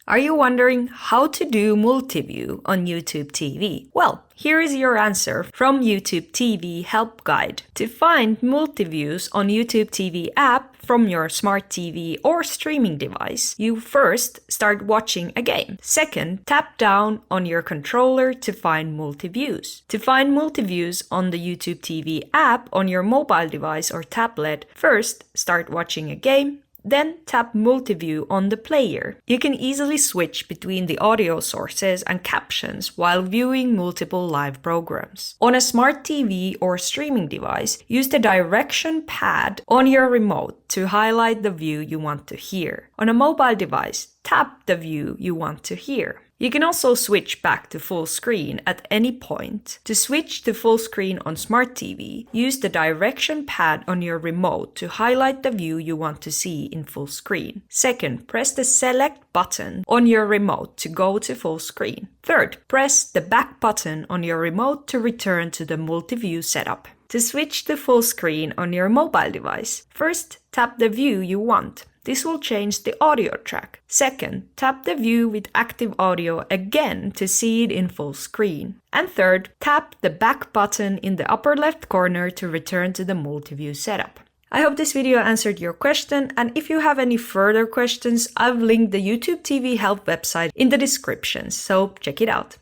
Are you wondering how to do multiview on YouTube TV? Well, here is your answer from YouTube TV Help Guide. To find multiviews on YouTube TV app from your smart TV or streaming device, you first start watching a game. Second, tap down on your controller to find multiviews. To find multiviews on the YouTube TV app on your mobile device or tablet, first start watching a game. Then tap Multiview on the player. You can easily switch between the audio sources and captions while viewing multiple live programs. On a smart TV or streaming device, use the direction pad on your remote to highlight the view you want to hear. On a mobile device, tap the view you want to hear. You can also switch back to full screen at any point. To switch to full screen on Smart TV, use the direction pad on your remote to highlight the view you want to see in full screen. Second, press the Select button on your remote to go to full screen. Third, press the back button on your remote to return to the multi-view setup. To switch to full screen on your mobile device, first tap the view you want. This will change the audio track. Second, tap the view with active audio again to see it in full screen. And third, tap the back button in the upper left corner to return to the multi-view setup. I hope this video answered your question, and if you have any further questions, I've linked the YouTube TV Help website in the description, so check it out.